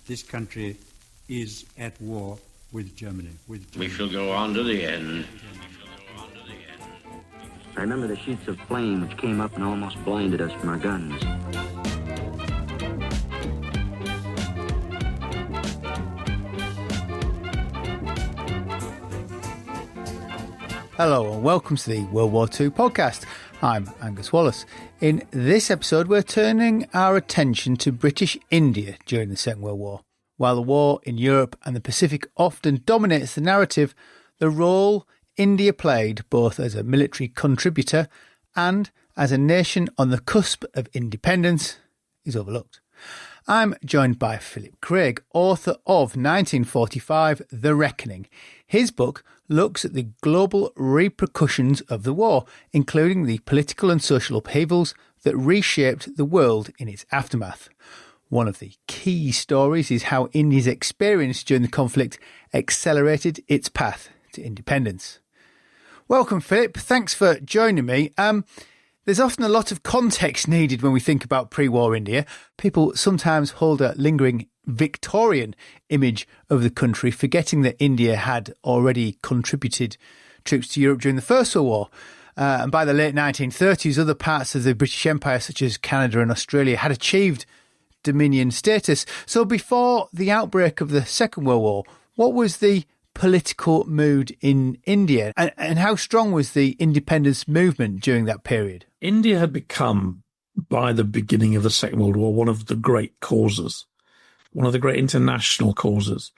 this country is at war with Germany. We shall go on to the end. I remember the sheets of flame which came up and almost blinded us from our guns. Hello and welcome to the World War II podcast. I'm Angus Wallace. In this episode, we're turning our attention to British India during the Second World War. While the war in Europe and the Pacific often dominates the narrative, the role India played both as a military contributor and as a nation on the cusp of independence is overlooked. I'm joined by Philip Craig, author of 1945, The Reckoning. His book looks at the global repercussions of the war, including the political and social upheavals that reshaped the world in its aftermath. One of the key stories is how India's experience during the conflict accelerated its path to independence. Welcome, Philip. Thanks for joining me. There's often a lot of context needed when we think about pre-war India. People sometimes hold a lingering Victorian image of the country, forgetting that India had already contributed troops to Europe during the First World War. And by the late 1930s, other parts of the British Empire, such as Canada and Australia, had achieved dominion status. So before the outbreak of the Second World War, what was the political mood in India, and how strong was the independence movement during that period? India had become, by the beginning of the Second World War, one of the great causes, one of the great international causes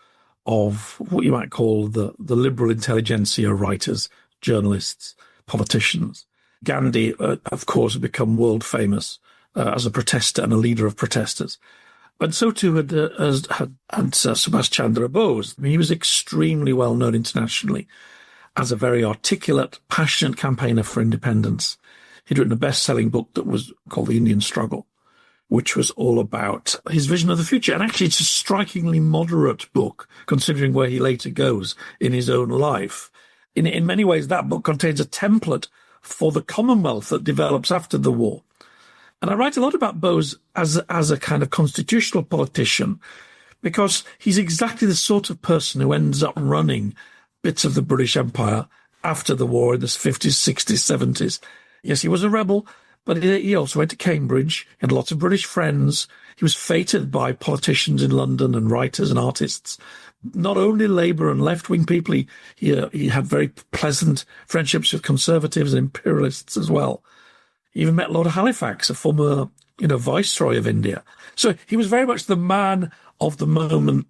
of what you might call the liberal intelligentsia, writers, journalists, politicians. Gandhi, of course, had become world famous as a protester and a leader of protesters. And so too had Subhash Chandra Bose. I mean, he was extremely well known internationally as a very articulate, passionate campaigner for independence. He'd written a best-selling book that was called The Indian Struggle, which was all about his vision of the future. And actually, it's a strikingly moderate book, considering where he later goes in his own life. In many ways, that book contains a template for the Commonwealth that develops after the war. And I write a lot about Bose as a kind of constitutional politician, because he's exactly the sort of person who ends up running bits of the British Empire after the war in the 50s, 60s, 70s. Yes, he was a rebel, but he also went to Cambridge, he had lots of British friends. He was feted by politicians in London and writers and artists, not only Labour and left-wing people. He had very pleasant friendships with conservatives and imperialists as well. He even met Lord Halifax, a former, viceroy of India. So he was very much the man of the moment.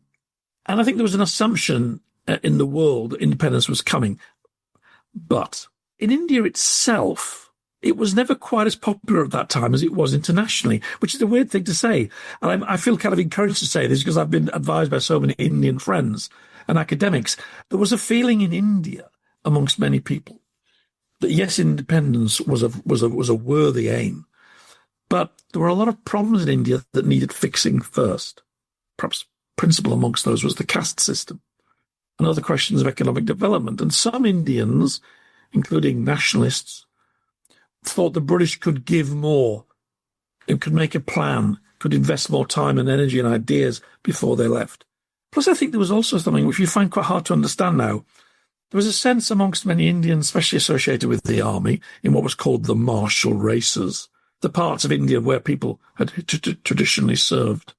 And I think there was an assumption in the world that independence was coming. But in India itself, it was never quite as popular at that time as it was internationally, which is a weird thing to say. And I feel kind of encouraged to say this because I've been advised by so many Indian friends and academics. There was a feeling in India amongst many people that yes, independence was a worthy aim, but there were a lot of problems in India that needed fixing first. Perhaps principal amongst those was the caste system and other questions of economic development. And some Indians, including nationalists, thought the British could give more, and could make a plan, could invest more time and energy and ideas before they left. Plus, I think there was also something which we find quite hard to understand now. There was a sense amongst many Indians, especially associated with the army, in what was called the martial races, the parts of India where people had traditionally served.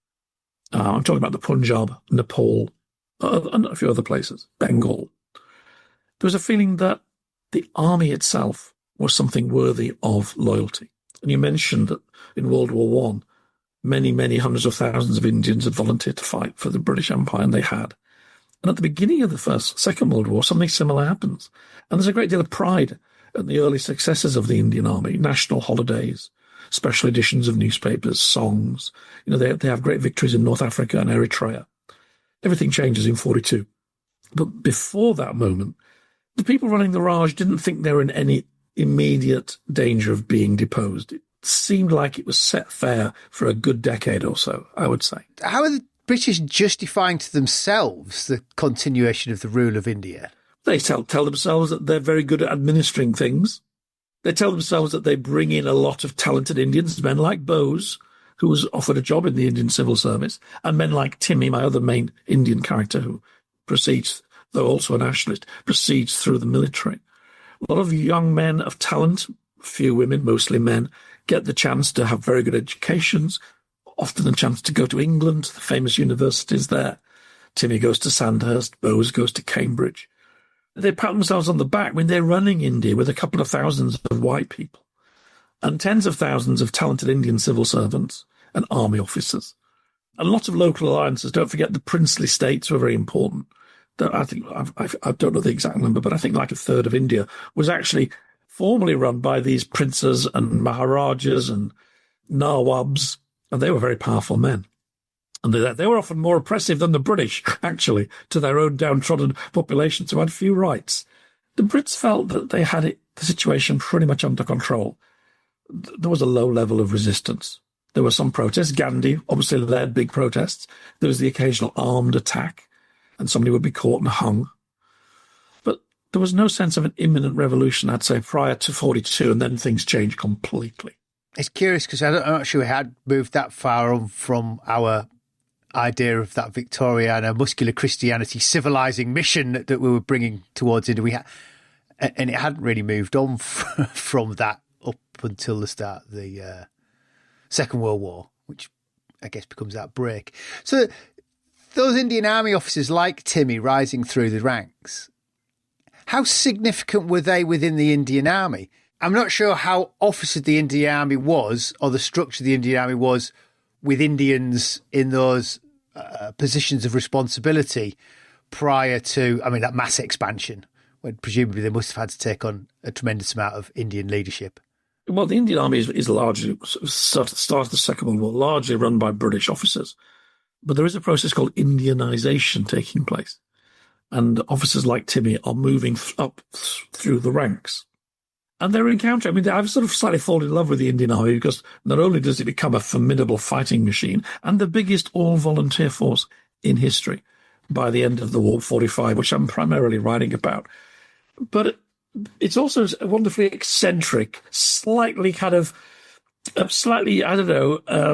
I'm talking about the Punjab, Nepal, and a few other places, Bengal. There was a feeling that the army itself was something worthy of loyalty. And you mentioned that in World War I, many hundreds of thousands of Indians had volunteered to fight for the British Empire, and they had. And at the beginning of the Second World War, something similar happens. And there's a great deal of pride in the early successes of the Indian Army, national holidays, special editions of newspapers, songs. They have great victories in North Africa and Eritrea. Everything changes in 42. But before that moment, the people running the Raj didn't think they were in any immediate danger of being deposed. It seemed like it was set fair for a good decade or so, I would say. How are the British justifying to themselves the continuation of the rule of India? They tell themselves that they're very good at administering things. They tell themselves that they bring in a lot of talented Indians, men like Bose, who was offered a job in the Indian civil service, and men like Timmy, my other main Indian character, who proceeds, though also a nationalist, proceeds through the military. A lot of young men of talent, few women, mostly men, get the chance to have very good educations, often a chance to go to England, the famous universities there. Timmy goes to Sandhurst, Bose goes to Cambridge. They pat themselves on the back when they're running India with a couple of thousands of white people and tens of thousands of talented Indian civil servants and army officers. And lots of local alliances. Don't forget the princely states were very important. I think, I don't know the exact number, but I think like a third of India was actually formerly run by these princes and maharajas and nawabs, and they were very powerful men. And they were often more oppressive than the British, actually, to their own downtrodden populations who had few rights. The Brits felt that they had the situation pretty much under control. There was a low level of resistance. There were some protests. Gandhi obviously led big protests. There was the occasional armed attack, and somebody would be caught and hung. But there was no sense of an imminent revolution, I'd say, prior to 42, and then things changed completely. It's curious because I'm not sure we had moved that far on from our idea of that Victoriana muscular Christianity civilizing mission that we were bringing towards India. And it hadn't really moved on from that up until the start of the Second World War, which I guess becomes that break. So those Indian Army officers like Timmy rising through the ranks, how significant were they within the Indian Army? I'm not sure how officered the Indian Army was, or the structure of the Indian Army was, with Indians in those positions of responsibility prior to, that mass expansion, when presumably they must have had to take on a tremendous amount of Indian leadership. Well, the Indian Army is largely, start of the Second World War, largely run by British officers. But there is a process called Indianization taking place. And officers like Timmy are moving up through the ranks. And they're encountering, I've sort of slightly fallen in love with the Indian Army because not only does it become a formidable fighting machine and the biggest all-volunteer force in history by the end of the war, 45, which I'm primarily writing about, but it's also a wonderfully eccentric, slightly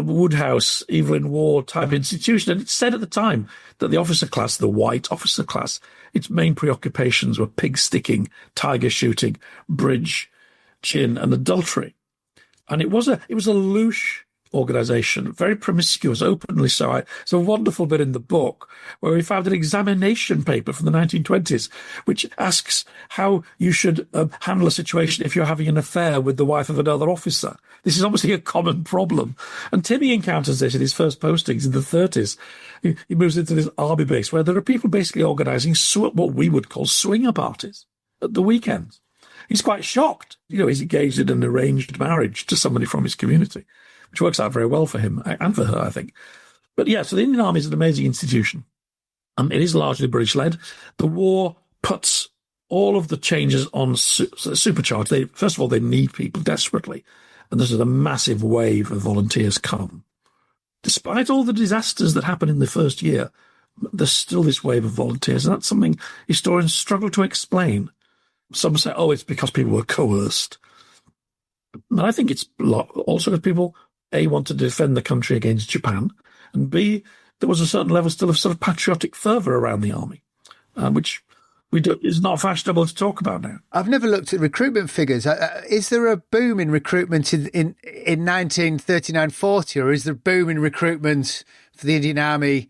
Woodhouse, Evelyn Waugh type institution. And it's said at the time that the officer class, the white officer class, its main preoccupations were pig sticking, tiger shooting, bridge, gin, and adultery. And it was a louche organisation, very promiscuous, openly so. It's a wonderful bit in the book where we found an examination paper from the 1920s, which asks how you should handle a situation if you're having an affair with the wife of another officer. This is obviously a common problem. And Timmy encounters this in his first postings in the 30s. He moves into this army base where there are people basically organising what we would call swinger parties at the weekends. He's quite shocked. He's engaged in an arranged marriage to somebody from his community, which works out very well for him and for her, I think. But yeah, so the Indian Army is an amazing institution. It is largely British-led. The war puts all of the changes on supercharged. First of all, they need people desperately. And there's a massive wave of volunteers come. Despite all the disasters that happen in the first year, there's still this wave of volunteers. And that's something historians struggle to explain. Some say, it's because people were coerced. But I think it's also because people, A, want to defend the country against Japan, and B, there was a certain level still of sort of patriotic fervour around the army, which is not fashionable to talk about now. I've never looked at recruitment figures. Is there a boom in recruitment in 1939-40, or is there a boom in recruitment for the Indian Army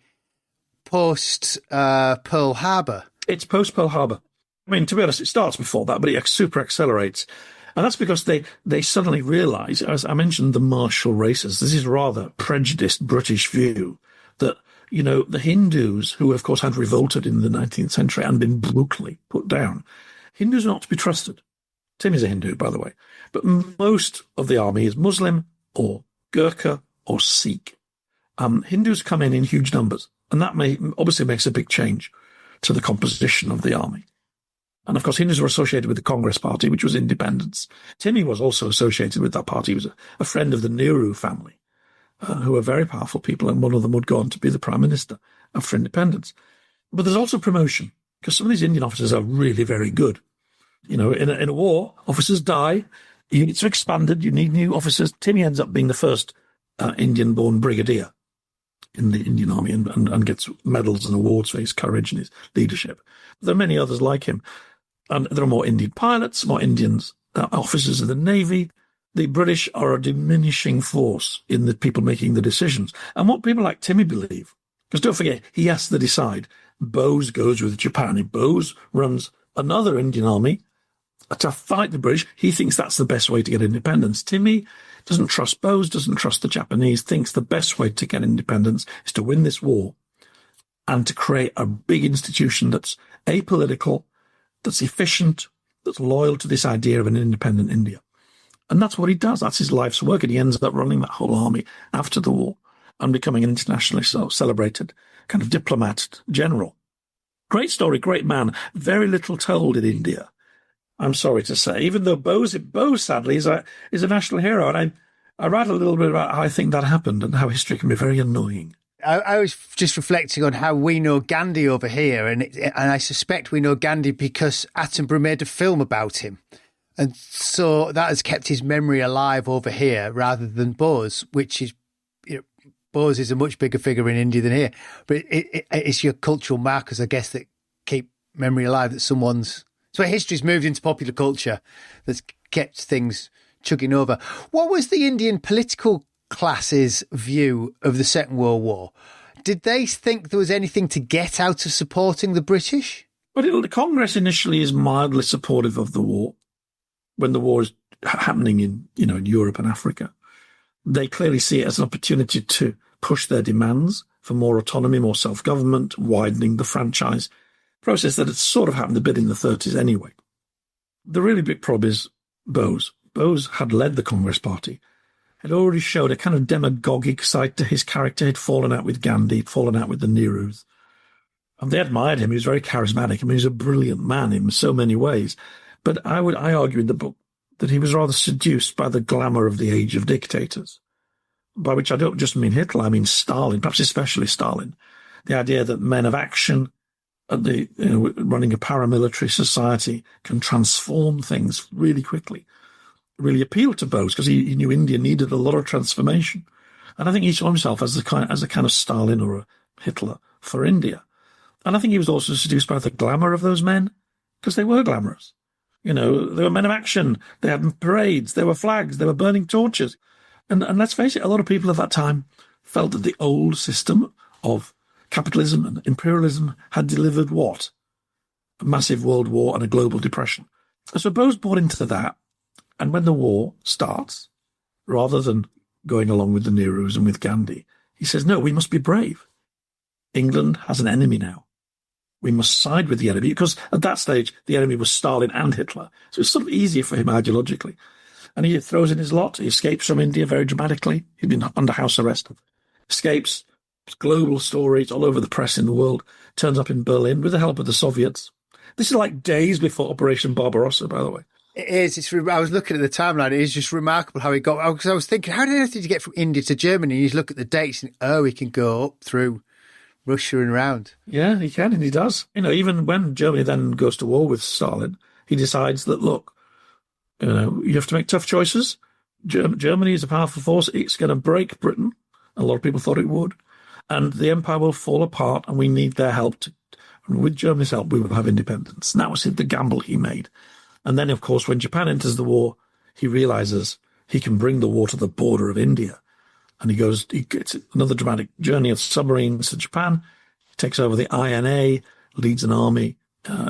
post Pearl Harbor? It's post Pearl Harbor. To be honest, it starts before that, but it super accelerates. And that's because they suddenly realise, as I mentioned, the martial races. This is rather prejudiced British view that, the Hindus, who of course had revolted in the 19th century and been brutally put down, Hindus are not to be trusted. Tim is a Hindu, by the way. But most of the army is Muslim or Gurkha or Sikh. Hindus come in huge numbers, and that obviously makes a big change to the composition of the army. And, of course, Hindus were associated with the Congress Party, which was independence. Timmy was also associated with that party. He was a friend of the Nehru family, who were very powerful people, and one of them would go on to be the Prime Minister after independence. But there's also promotion, because some of these Indian officers are really very good. In a war, officers die, units are expanded, you need new officers. Timmy ends up being the first Indian-born brigadier in the Indian army and gets medals and awards for his courage and his leadership. There are many others like him. And there are more Indian pilots, more Indians, officers of the Navy. The British are a diminishing force in the people making the decisions. And what people like Timmy believe, because don't forget, he has to decide. Bose goes with Japan. Bose runs another Indian army to fight the British. He thinks that's the best way to get independence. Timmy doesn't trust Bose, doesn't trust the Japanese, thinks the best way to get independence is to win this war and to create a big institution that's apolitical, that's efficient, that's loyal to this idea of an independent India. And that's what he does. That's his life's work. And he ends up running that whole army after the war and becoming an internationally celebrated kind of diplomat general. Great story, great man. Very little told in India, I'm sorry to say, even though Bose sadly, is a national hero. And I write a little bit about how I think that happened and how history can be very annoying. I was just reflecting on how we know Gandhi over here, and I suspect we know Gandhi because Attenborough made a film about him. And so that has kept his memory alive over here rather than Bose, which is, Bose is a much bigger figure in India than here. But it's your cultural markers, I guess, that keep memory alive, that someone's... So history's moved into popular culture that's kept things chugging over. What was the Indian political class's view of the Second World War? Did they think there was anything to get out of supporting the British? Well, the Congress initially is mildly supportive of the war when the war is happening in Europe and Africa. They clearly see it as an opportunity to push their demands for more autonomy, more self-government, widening the franchise process that had sort of happened a bit in the 30s anyway. The really big problem is Bose. Bose had led the Congress Party, had already showed a kind of demagogic side to his character. He'd fallen out with Gandhi, he'd fallen out with the Nehrus. And they admired him. He was very charismatic. I mean, he was a brilliant man in so many ways. But I argue in the book that he was rather seduced by the glamour of the age of dictators, by which I don't just mean Hitler, I mean Stalin, perhaps especially Stalin. The idea that men of action, running a paramilitary society, can transform things really quickly, really appealed to Bose because he knew India needed a lot of transformation. And I think he saw himself as a kind of Stalin or a Hitler for India. And I think he was also seduced by the glamour of those men because they were glamorous. They were men of action. They had parades. There were flags. They were burning torches. And let's face it, a lot of people at that time felt that the old system of capitalism and imperialism had delivered what? A massive world war and a global depression. So Bose bought into that. And when the war starts, rather than going along with the Nehrus and with Gandhi, he says, no, we must be brave. England has an enemy now. We must side with the enemy, because at that stage, the enemy was Stalin and Hitler. So it's sort of easier for him ideologically. And he throws in his lot. He escapes from India very dramatically. He'd been under house arrest. Escapes. Global story. It's all over the press in the world. Turns up in Berlin with the help of the Soviets. This is like days before Operation Barbarossa, by the way. It is. I was looking at the timeline. It is just remarkable how he got... Because I was thinking, how did he get from India to Germany? And you look at the dates and, he can go up through Russia and around. Yeah, he can, and he does. Even when Germany then goes to war with Stalin, he decides that, look, you have to make tough choices. Germany is a powerful force. It's going to break Britain. A lot of people thought it would. And the empire will fall apart, and we need their help. And with Germany's help, we will have independence. And that was the gamble he made. And then, of course, when Japan enters the war, he realizes he can bring the war to the border of India. And he gets another dramatic journey of submarines to Japan, takes over the INA, leads an army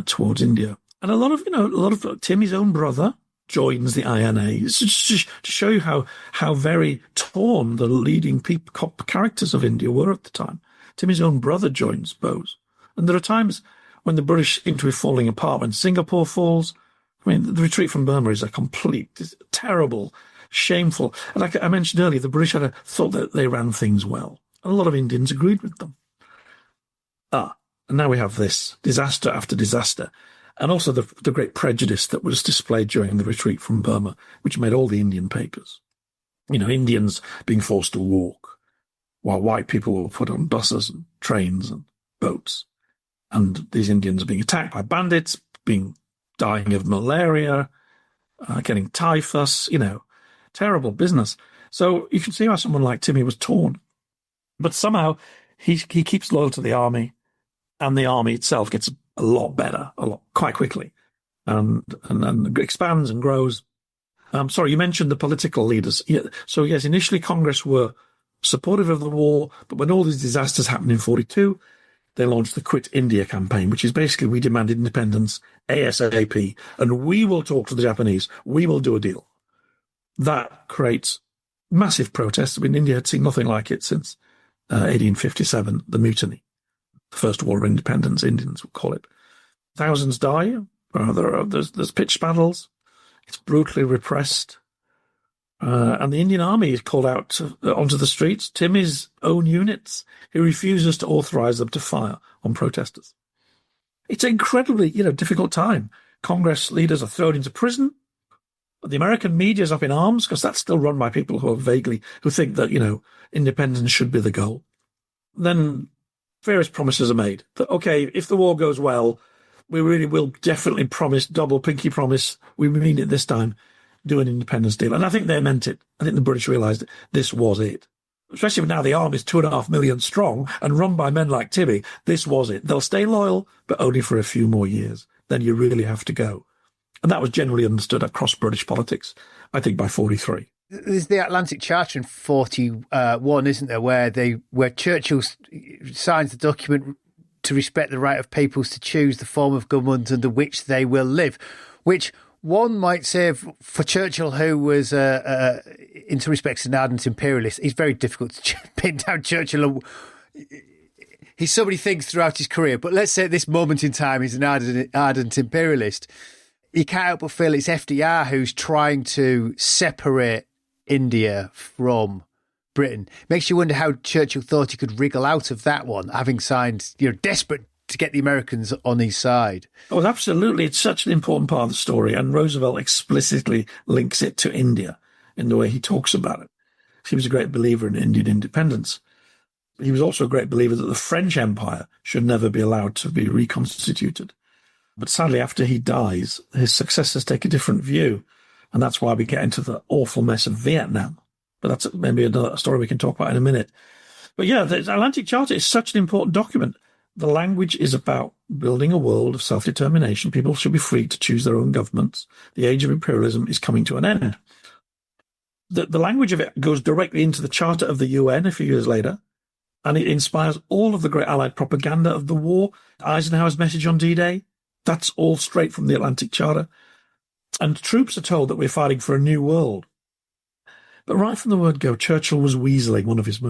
towards India. And a lot of Timmy's own brother joins the INA. It's just to show you how very torn the leading characters of India were at the time. Timmy's own brother joins Bose. And there are times when the British seem to be falling apart, when Singapore falls. I mean, the retreat from Burma is a complete, terrible, shameful. And like I mentioned earlier, the British had thought that they ran things well. And a lot of Indians agreed with them. And now we have this disaster after disaster. And also the great prejudice that was displayed during the retreat from Burma, which made all the Indian papers. Indians being forced to walk, while white people were put on buses and trains and boats. And these Indians are being attacked by bandits, dying of malaria, getting typhus, terrible business. So you can see how someone like Timmy was torn. But somehow he keeps loyal to the army, and the army itself gets a lot better, quite quickly, and expands and grows. Sorry, you mentioned the political leaders. Yeah, so yes, initially Congress were supportive of the war, but when all these disasters happened in 1942, they launched the Quit India campaign, which is basically we demand independence ASAP, and we will talk to the Japanese. We will do a deal. That creates massive protests. I mean, India had seen nothing like it since 1857, the mutiny, the first war of independence, Indians would call it. Thousands die. There's pitched battles. It's brutally repressed. And the Indian army is called out onto the streets. Timmy's own units, he refuses to authorize them to fire on protesters. It's an incredibly, difficult time. Congress leaders are thrown into prison. The American media is up in arms because that's still run by people who think that, independence should be the goal. Then various promises are made that, okay, if the war goes well, we really will definitely promise, double pinky promise, we mean it this time, do an independence deal. And I think they meant it. I think the British realised this was it. Especially now the army's 2.5 million strong and run by men like Timmy, this was it. They'll stay loyal, but only for a few more years. Then you really have to go. And that was generally understood across British politics, I think, by 1943. There's the Atlantic Charter in 1941, isn't there, where Churchill signs the document to respect the right of peoples to choose the form of government under which they will live, which one might say for Churchill, who was, in some respects, an ardent imperialist, it's very difficult to pin down Churchill. He's somebody thinks throughout his career, but let's say at this moment in time, he's an ardent imperialist. You can't help but feel it's FDR who's trying to separate India from Britain. Makes you wonder how Churchill thought he could wriggle out of that one, having signed, desperate to get the Americans on his side. Oh, absolutely. It's such an important part of the story, and Roosevelt explicitly links it to India in the way he talks about it. He was a great believer in Indian independence. He was also a great believer that the French Empire should never be allowed to be reconstituted. But sadly, after he dies, his successors take a different view, and that's why we get into the awful mess of Vietnam. But that's maybe another story we can talk about in a minute. But yeah, the Atlantic Charter is such an important document. The language is about building a world of self-determination. People should be free to choose their own governments. The age of imperialism is coming to an end. The language of it goes directly into the Charter of the UN a few years later, and it inspires all of the great Allied propaganda of the war. Eisenhower's message on D-Day, that's all straight from the Atlantic Charter. And troops are told that we're fighting for a new world. But right from the word go, Churchill was weaseling, one of his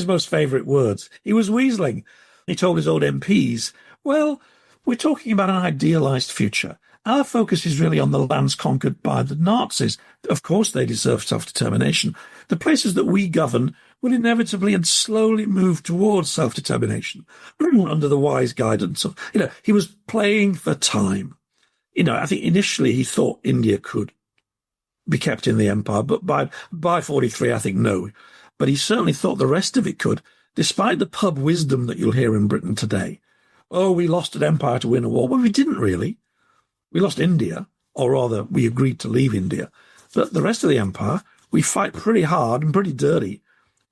most favourite words. He was weaseling. He told his old MPs, well, we're talking about an idealised future. Our focus is really on the lands conquered by the Nazis. Of course, they deserve self-determination. The places that we govern will inevitably and slowly move towards self-determination under the wise guidance of, he was playing for time. I think initially he thought India could be kept in the empire, but by 1943, I think no. But he certainly thought the rest of it could, despite the pub wisdom that you'll hear in Britain today. Oh, we lost an empire to win a war. Well, we didn't really. We lost India, or rather, we agreed to leave India. But the rest of the empire, we fight pretty hard and pretty dirty,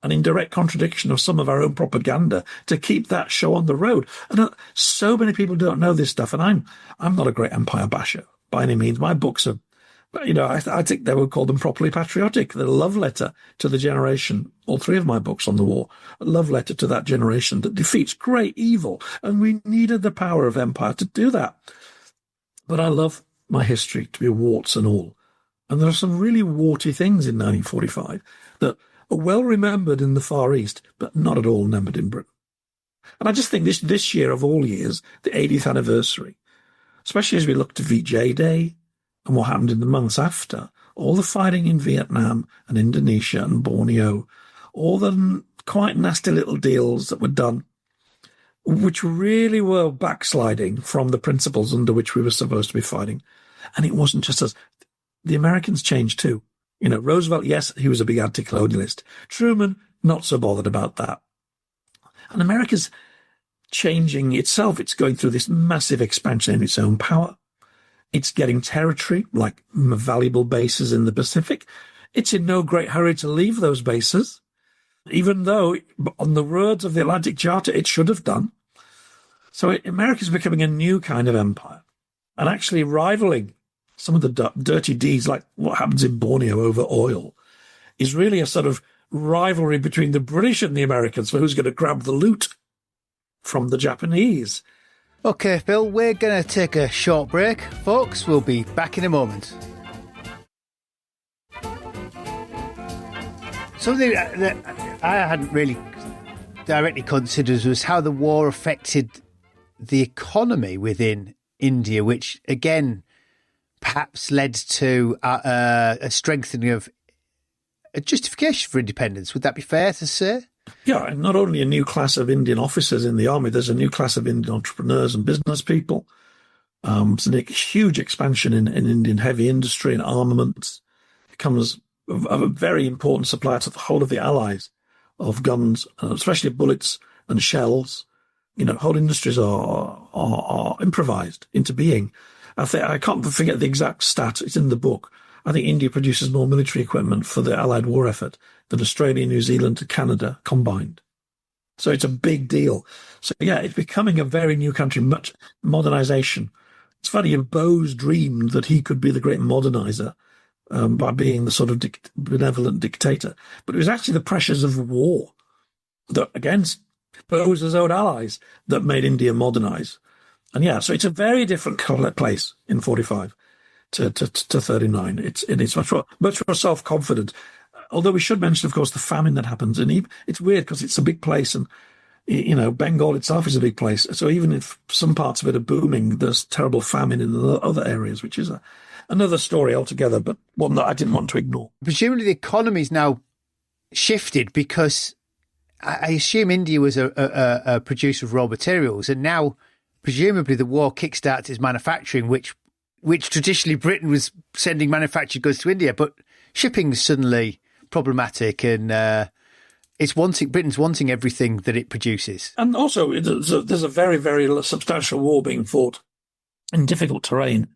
and in direct contradiction of some of our own propaganda to keep that show on the road. And so many people don't know this stuff, and I'm not a great empire basher by any means. My books are, I think they would call them properly patriotic. They're a love letter to the generation, all three of my books on the war, a love letter to that generation that defeats great evil, and we needed the power of empire to do that. But I love my history to be warts and all. And there are some really warty things in 1945 that are well remembered in the Far East, but not at all remembered in Britain. And I just think this year of all years, the 80th anniversary, especially as we look to VJ Day and what happened in the months after, all the fighting in Vietnam and Indonesia and Borneo, all the quite nasty little deals that were done, which really were backsliding from the principles under which we were supposed to be fighting. And it wasn't just us. The Americans changed too. Roosevelt, yes, he was a big anti-colonialist. Truman, not so bothered about that. And America's changing itself. It's going through this massive expansion in its own power. It's getting territory, like valuable bases in the Pacific. it's in no great hurry to leave those bases, even though, on the words of the Atlantic Charter, it should have done. So America's becoming a new kind of empire and actually rivaling some of the dirty deeds, like what happens in Borneo over oil, is really a sort of rivalry between the British and the Americans for who's going to grab the loot from the Japanese. Okay, Phil, we're going to take a short break. Folks, we'll be back in a moment. Something that I hadn't really directly considered was how the war affected the economy within India, which, again, perhaps led to a strengthening of a justification for independence. Would that be fair to say? Yeah, and not only a new class of Indian officers in the army, there's a new class of Indian entrepreneurs and business people. It's a huge expansion in Indian heavy industry and armaments. It becomes a very important supplier to the whole of the allies of guns, especially bullets and shells. Whole industries are improvised into being. I can't forget the exact stat. It's in the book. I think India produces more military equipment for the Allied war effort than Australia, New Zealand, and Canada combined. So it's a big deal. So yeah, it's becoming a very new country, much modernization. It's funny, Bose dreamed that he could be the great modernizer by being the sort of benevolent dictator. But it was actually the pressures of war that against Bose's own allies that made India modernize. And yeah, so it's a very different place in 45 to 39. It's much more self-confident. Although we should mention, of course, the famine that happens. And it's weird because it's a big place, and Bengal itself is a big place. So even if some parts of it are booming, there's terrible famine in the other areas, which is another story altogether, but one that I didn't want to ignore. Presumably the economy's now shifted because I assume India was a producer of raw materials, and now presumably the war kickstarts its manufacturing, which traditionally Britain was sending manufactured goods to India, but shipping's suddenly problematic, and Britain's wanting everything that it produces. And also, there's a very, very substantial war being fought in difficult terrain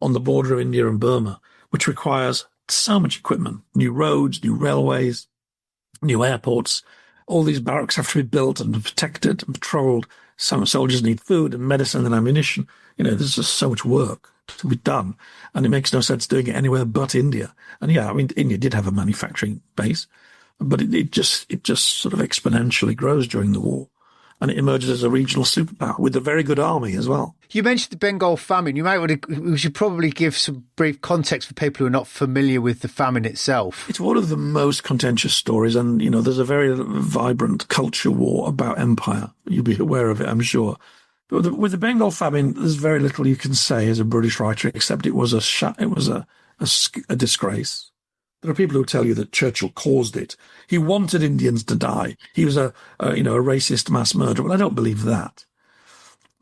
on the border of India and Burma, which requires so much equipment: new roads, new railways, new airports. All these barracks have to be built and protected and patrolled. Some soldiers need food and medicine and ammunition. There's just so much work to be done, and it makes no sense doing it anywhere but India. And yeah, I mean, India did have a manufacturing base, but it just sort of exponentially grows during the war, and it emerges as a regional superpower with a very good army as well. You mentioned the Bengal famine. We should probably give some brief context for people who are not familiar with the famine itself. It's one of the most contentious stories, and there's a very vibrant culture war about empire. You'll be aware of it, I'm sure. But with the Bengal famine, there's very little you can say as a British writer, except it was a disgrace. There are people who tell you that Churchill caused it. He wanted Indians to die. He was a racist mass murderer. Well, I don't believe that.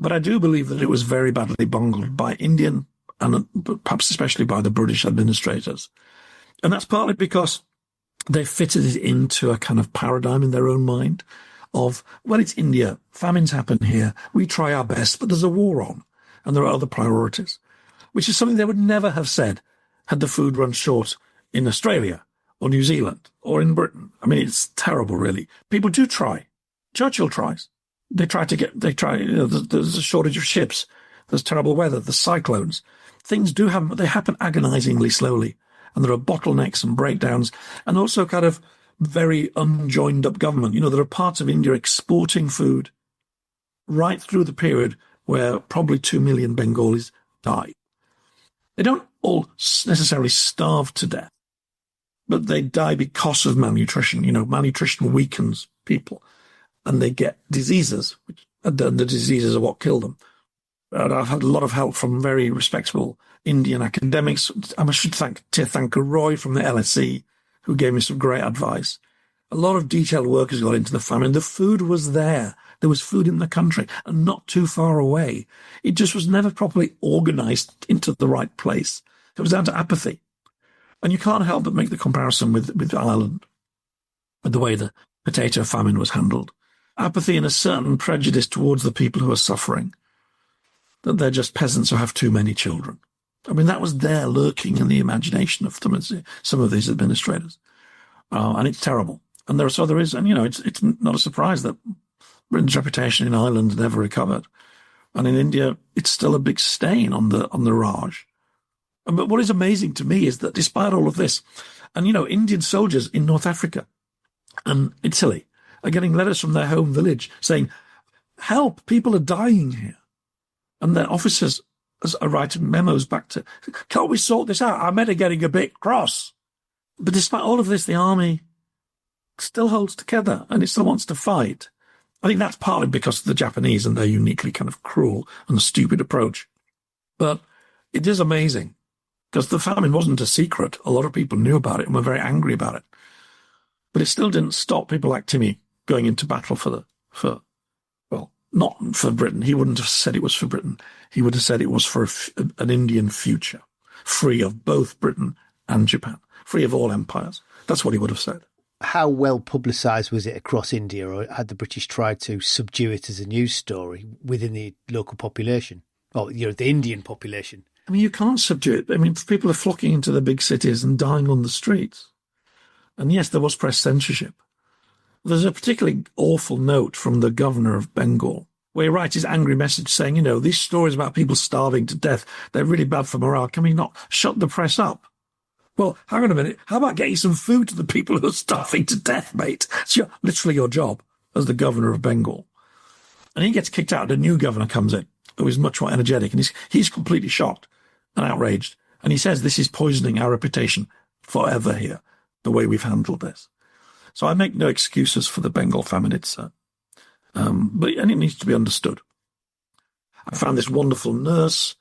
But I do believe that it was very badly bungled by Indian and perhaps especially by the British administrators. And that's partly because they fitted it into a kind of paradigm in their own mind of, well, it's India, famines happen here, we try our best, but there's a war on, and there are other priorities, which is something they would never have said had the food run short in Australia or New Zealand or in Britain. I mean, it's terrible, really. People do try. Churchill tries. There's a shortage of ships. There's terrible weather. There's cyclones. Things do happen, but they happen agonizingly slowly. And there are bottlenecks and breakdowns, and also kind of very unjoined up government. There are parts of India exporting food right through the period where probably 2 million Bengalis die. They don't all necessarily starve to death, but they die because of malnutrition. Malnutrition weakens people, and they get diseases, and the diseases are what kill them. And I've had a lot of help from very respectable Indian academics. I should thank Tirthankar Roy from the LSE, who gave me some great advice. A lot of detailed work has gone into the famine. The food was there. There was food in the country and not too far away. It just was never properly organized into the right place. It was down to apathy. And you can't help but make the comparison with Ireland, with the way the potato famine was handled. Apathy and a certain prejudice towards the people who are suffering, that they're just peasants who have too many children. I mean, that was there lurking in the imagination of some of these administrators. And it's terrible. And there is, and, it's not a surprise that Britain's reputation in Ireland never recovered. And in India, it's still a big stain on the Raj. But what is amazing to me is that despite all of this, and, Indian soldiers in North Africa and Italy are getting letters from their home village saying, help, people are dying here. And their officers are writing memos back to, can't we sort this out? Our men are getting a bit cross. But despite all of this, the army still holds together and it still wants to fight. I think that's partly because of the Japanese and their uniquely kind of cruel and stupid approach. But it is amazing because the famine wasn't a secret. A lot of people knew about it and were very angry about it. But it still didn't stop people like Timmy going into battle not for Britain. He wouldn't have said it was for Britain. He would have said it was for an Indian future, free of both Britain and Japan, free of all empires. That's what he would have said. How well publicised was it across India, or had the British tried to subdue it as a news story within the local population, or the Indian population? I mean, you can't subdue it. I mean, people are flocking into the big cities and dying on the streets. And yes, there was press censorship. There's a particularly awful note from the governor of Bengal, where he writes his angry message saying, these stories about people starving to death, they're really bad for morale. Can we not shut the press up? Well, hang on a minute. How about getting some food to the people who are starving to death, mate? It's literally your job as the governor of Bengal. And he gets kicked out. A new governor comes in who is much more energetic. And he's completely shocked and outraged. And he says, this is poisoning our reputation forever here, the way we've handled this. So I make no excuses for the Bengal famine. But it needs to be understood. I found this wonderful nurse.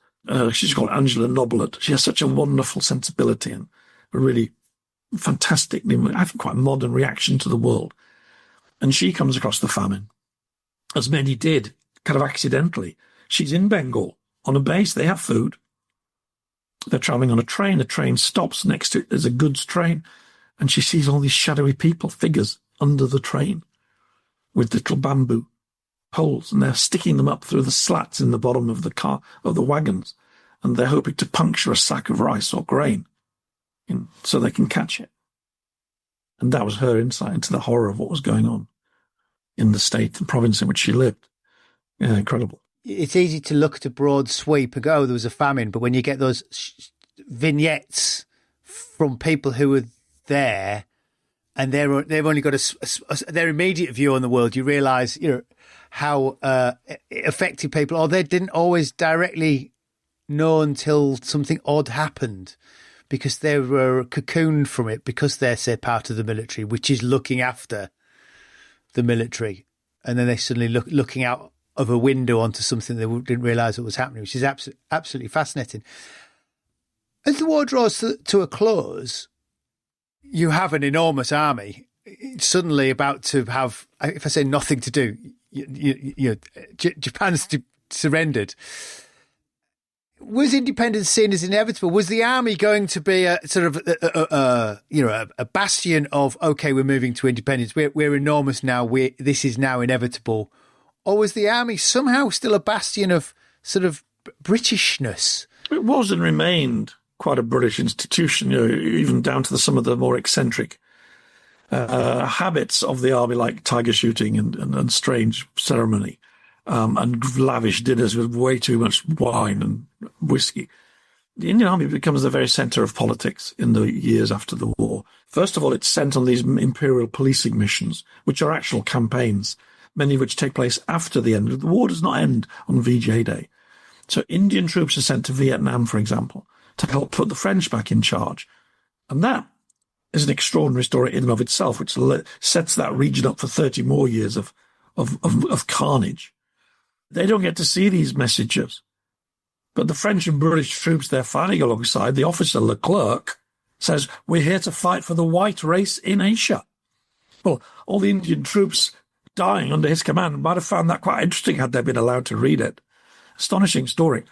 She's called Angela Nobelet. She has such a wonderful sensibility and a really fantastic, I think quite modern reaction to the world. And she comes across the famine, as many did, kind of accidentally. She's in Bengal on a base. They have food. They're traveling on a train. The train stops next to it. There's a goods train. And she sees all these shadowy figures under the train with little bamboo poles, and they're sticking them up through the slats in the bottom of the wagons, and they're hoping to puncture a sack of rice or grain so they can catch it. And that was her insight into the horror of what was going on in the state and province in which she lived. Yeah, incredible. It's easy to look at a broad sweep and go, oh, there was a famine, but when you get those vignettes from people who were there and they've only got their immediate view on the world, you realise, how it affected people, or they didn't always directly know until something odd happened, because they were cocooned from it, because they're, say, part of the military, which is looking after the military, and then they suddenly looking out of a window onto something they didn't realise what was happening, which is absolutely fascinating. As the war draws to a close, you have an enormous army suddenly about to have, if I say nothing to do, Japan's surrendered. Was independence seen as inevitable? Was the army going to be a sort of a bastion of, okay, we're moving to independence, we're enormous now, this is now inevitable, or was the army somehow still a bastion of sort of Britishness? It was and remained quite a British institution, even down to some of the more eccentric habits of the army, like tiger shooting and strange ceremony, and lavish dinners with way too much wine and whiskey. The Indian Army becomes the very centre of politics in the years after the war. First of all, it's sent on these imperial policing missions, which are actual campaigns, many of which take place after the end. The war does not end on VJ Day. So Indian troops are sent to Vietnam, for example, to help put the French back in charge. And that is an extraordinary story in and of itself, which sets that region up for 30 more years of carnage. They don't get to see these messages. But the French and British troops they're fighting alongside, the officer Leclerc says, we're here to fight for the white race in Asia. Well, all the Indian troops dying under his command might have found that quite interesting had they been allowed to read it. Astonishing story.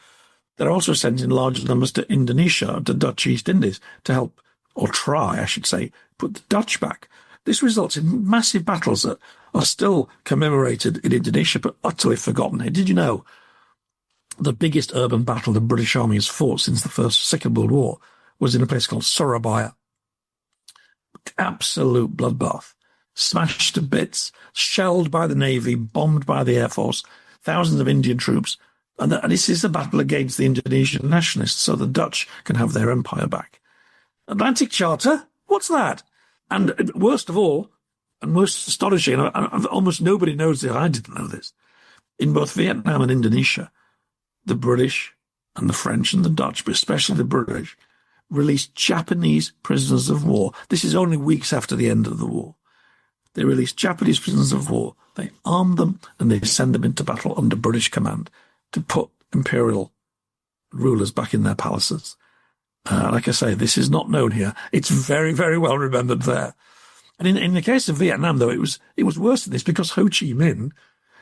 They're also sent in large numbers to Indonesia, to Dutch East Indies, to help, or try, I should say, put the Dutch back. This results in massive battles that are still commemorated in Indonesia, but utterly forgotten. Did you know the biggest urban battle the British Army has fought since the Second World War was in a place called Surabaya. Absolute bloodbath. Smashed to bits, shelled by the Navy, bombed by the Air Force, thousands of Indian troops. And this is a battle against the Indonesian nationalists, so the Dutch can have their empire back. Atlantic Charter? What's that? And worst of all, and most astonishing, almost nobody knows this, I didn't know this, in both Vietnam and Indonesia, the British and the French and the Dutch, but especially the British, released Japanese prisoners of war. This is only weeks after the end of the war. They released Japanese prisoners of war. They armed them and they send them into battle under British command to put imperial rulers back in their palaces. Like I say, this is not known here. It's very, very well remembered there. And in the case of Vietnam, though, it was worse than this because Ho Chi Minh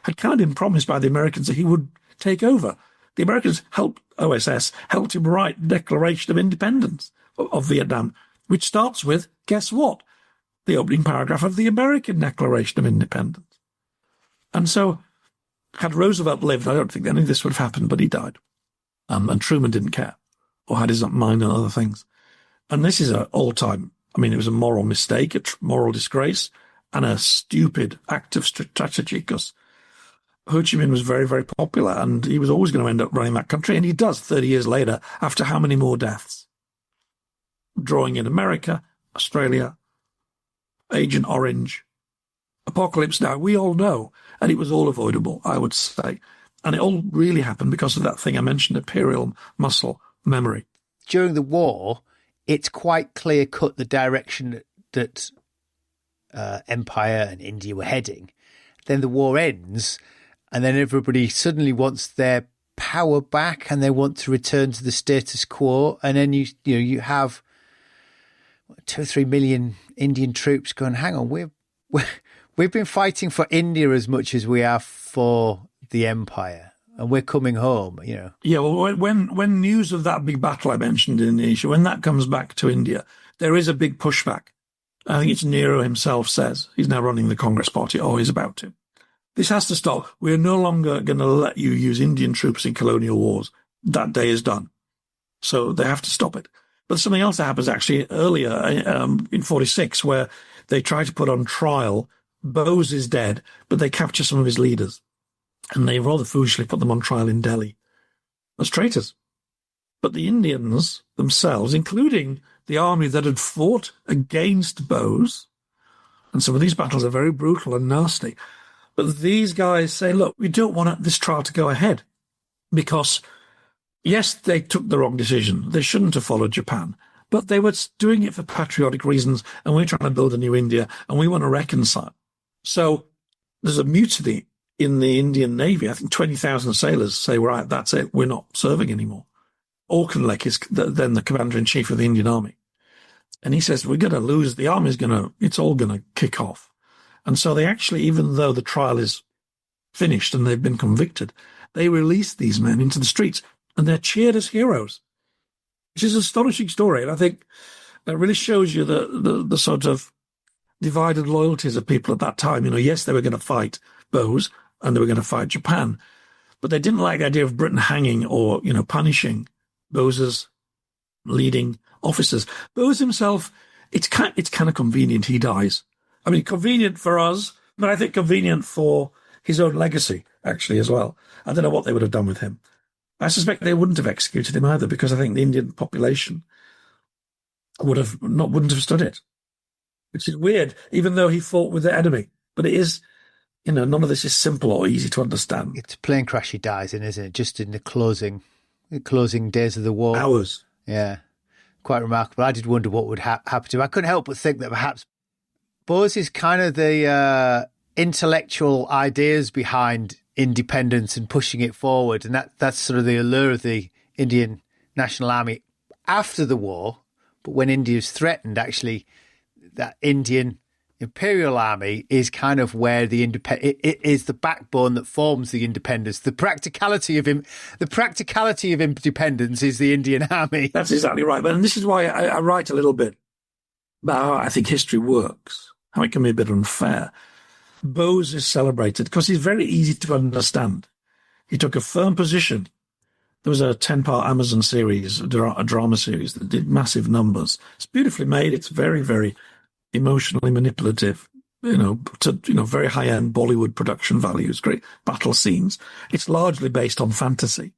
had kind of been promised by the Americans that he would take over. The Americans OSS helped him write the Declaration of Independence of Vietnam, which starts with, guess what? The opening paragraph of the American Declaration of Independence. And so, had Roosevelt lived, I don't think any of this would have happened, but he died. And Truman didn't care, or had his mind on other things. And this is an all-time, it was a moral mistake, a moral disgrace, and a stupid act of strategy, because Ho Chi Minh was very, very popular, and he was always going to end up running that country, and he does 30 years later, after how many more deaths? Drawing in America, Australia, Agent Orange, Apocalypse Now, we all know, and it was all avoidable, I would say. And it all really happened because of that thing I mentioned, imperial muscle memory. During the war, it's quite clear-cut the direction that Empire and India were heading. Then the war ends, and then everybody suddenly wants their power back, and they want to return to the status quo. And then you have 2 or 3 million Indian troops going, hang on, we've been fighting for India as much as we are for the empire, and we're coming home, Yeah, well, when news of that big battle I mentioned in Indonesia, when that comes back to India, there is a big pushback. I think it's Nehru himself says, he's now running the Congress party, or he's about to. This has to stop. We're no longer going to let you use Indian troops in colonial wars. That day is done. So they have to stop it. But something else that happens actually earlier in 46, where they try to put on trial. Bose is dead, but they capture some of his leaders. And they rather foolishly put them on trial in Delhi as traitors. But the Indians themselves, including the army that had fought against Bose, and some of these battles are very brutal and nasty, but these guys say, look, we don't want this trial to go ahead because, yes, they took the wrong decision. They shouldn't have followed Japan, but they were doing it for patriotic reasons, and we're trying to build a new India, and we want to reconcile. So there's a mutiny in the Indian Navy. I think 20,000 sailors say, right, that's it, we're not serving anymore. Auchinleck is then the commander-in-chief of the Indian Army. And he says, we're going to lose, the army's it's all going to kick off. And so they actually, even though the trial is finished and they've been convicted, they release these men into the streets and they're cheered as heroes, which is an astonishing story. And I think that really shows you the sort of divided loyalties of people at that time. Yes, they were going to fight Bose and they were going to fight Japan, but they didn't like the idea of Britain hanging or, punishing Bose's leading officers. Bose himself, it's kind of convenient he dies. Convenient for us, but I think convenient for his own legacy, actually, as well. I don't know what they would have done with him. I suspect they wouldn't have executed him either, because I think the Indian population wouldn't have stood it. Which is weird, even though he fought with the enemy. But it is, none of this is simple or easy to understand. It's a plane crash he dies in, isn't it? Just in the closing days of the war. Hours. Yeah. Quite remarkable. I did wonder what would happen to him. I couldn't help but think that perhaps Bose is kind of the intellectual ideas behind independence and pushing it forward. And that's sort of the allure of the Indian National Army after the war. But when India is threatened, actually, that Indian Imperial Army is kind of where it is the backbone that forms the independence. The practicality of independence is the Indian Army. That's exactly right. And this is why I write a little bit about how I think history works, how it can be a bit unfair. Bose is celebrated because he's very easy to understand. He took a firm position There was a 10-part Amazon series, a drama series that did massive numbers. It's beautifully made. It's very, very emotionally manipulative, very high-end Bollywood production values, great battle scenes. It's largely based on fantasy,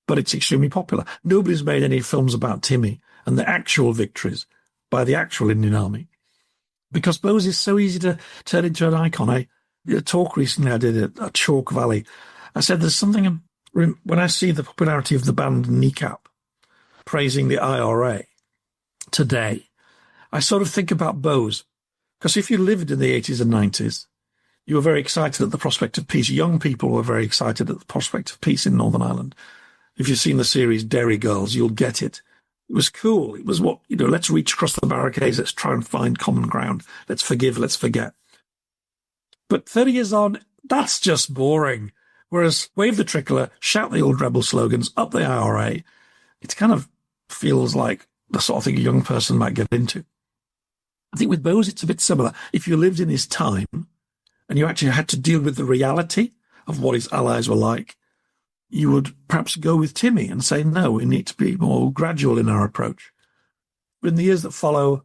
but it's extremely popular. Nobody's made any films about Timmy and the actual victories by the actual Indian army, because Bose is so easy to turn into an icon. I did a talk recently I did at Chalk Valley. I said there's something, when I see the popularity of the band Kneecap praising the IRA today, I sort of think about Bose. Because if you lived in the 80s and 90s, you were very excited at the prospect of peace. Young people were very excited at the prospect of peace in Northern Ireland. If you've seen the series Derry Girls, you'll get it. It was cool. It was let's reach across the barricades. Let's try and find common ground. Let's forgive. Let's forget. But 30 years on, that's just boring. Whereas wave the tricolour, shout the old rebel slogans, up the IRA, it kind of feels like the sort of thing a young person might get into. I think with Bose, it's a bit similar. If you lived in his time and you actually had to deal with the reality of what his allies were like, you would perhaps go with Timmy and say, no, we need to be more gradual in our approach. But in the years that follow,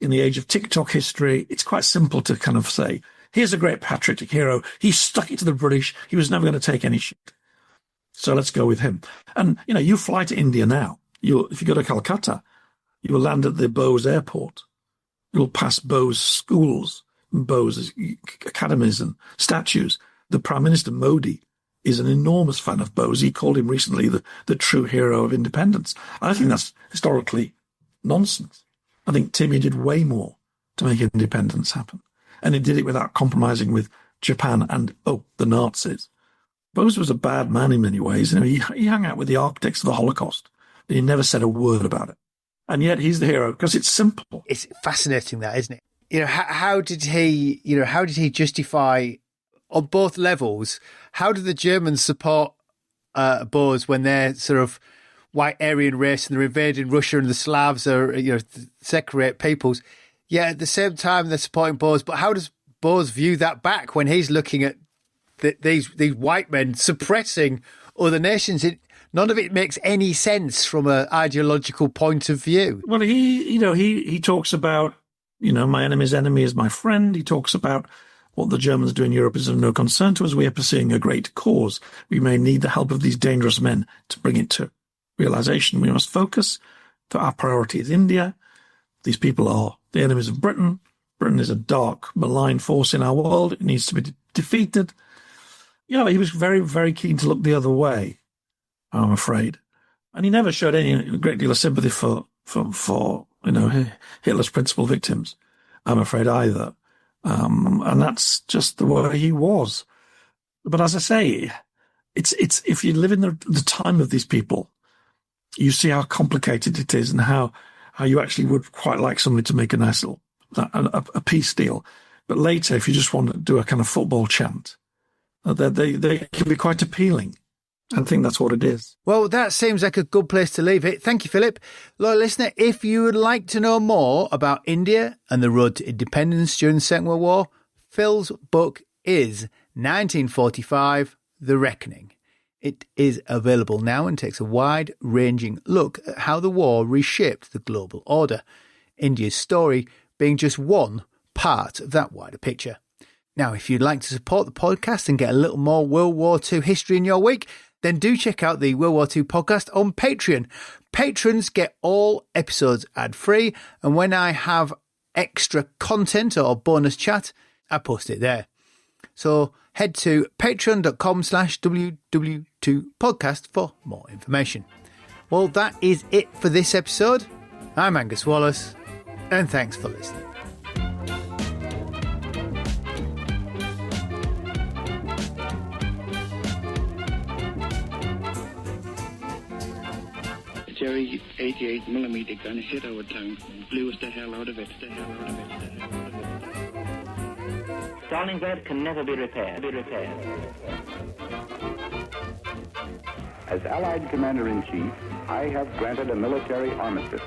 in the age of TikTok history, it's quite simple to kind of say, here's a great patriotic hero. He stuck it to the British. He was never going to take any shit. So let's go with him. And, you fly to India now. If you go to Calcutta, you will land at the Bose airport. You'll pass Bose schools, Bose academies and statues. The Prime Minister, Modi, is an enormous fan of Bose. He called him recently the true hero of independence. I think that's historically nonsense. I think Timmy did way more to make independence happen. And he did it without compromising with Japan and, the Nazis. Bose was a bad man in many ways. He hung out with the architects of the Holocaust, but he never said a word about it. And yet he's the hero because it's simple. It's fascinating, that, isn't it? How did he justify on both levels? How did the Germans support Bose when they're sort of white Aryan race and they're invading Russia and the Slavs are, separate peoples? Yeah, at the same time they're supporting Bose. But how does Bose view that back when he's looking at these white men suppressing other nations? None of it makes any sense from an ideological point of view. Well, he talks about, my enemy's enemy is my friend. He talks about what the Germans do in Europe is of no concern to us. We are pursuing a great cause. We may need the help of these dangerous men to bring it to realization. We must focus. Our priority is India. These people are the enemies of Britain. Britain is a dark, malign force in our world. It needs to be defeated. He was very, very keen to look the other way, I'm afraid. And he never showed any great deal of sympathy for Hitler's principal victims, I'm afraid, either. And that's just the way he was. But as I say, it's if you live in the time of these people, you see how complicated it is and how you actually would quite like somebody to make a nice little a peace deal. But later, if you just want to do a kind of football chant, they can be quite appealing. I think that's what it is. Well, that seems like a good place to leave it. Thank you, Philip. Loyal listener, if you would like to know more about India and the road to independence during the Second World War, Phil's book is 1945, The Reckoning. It is available now and takes a wide-ranging look at how the war reshaped the global order, India's story being just one part of that wider picture. Now, if you'd like to support the podcast and get a little more World War II history in your week, then do check out the World War II podcast on Patreon. Patrons get all episodes ad-free, and when I have extra content or bonus chat, I post it there. So head to patreon.com/WW2podcast for more information. Well, that is it for this episode. I'm Angus Wallace, and thanks for listening. Jerry 88mm gun hit our town, blew us the hell out of it. Stalingrad can never be repaired. As Allied Commander-in-Chief, I have granted a military armistice.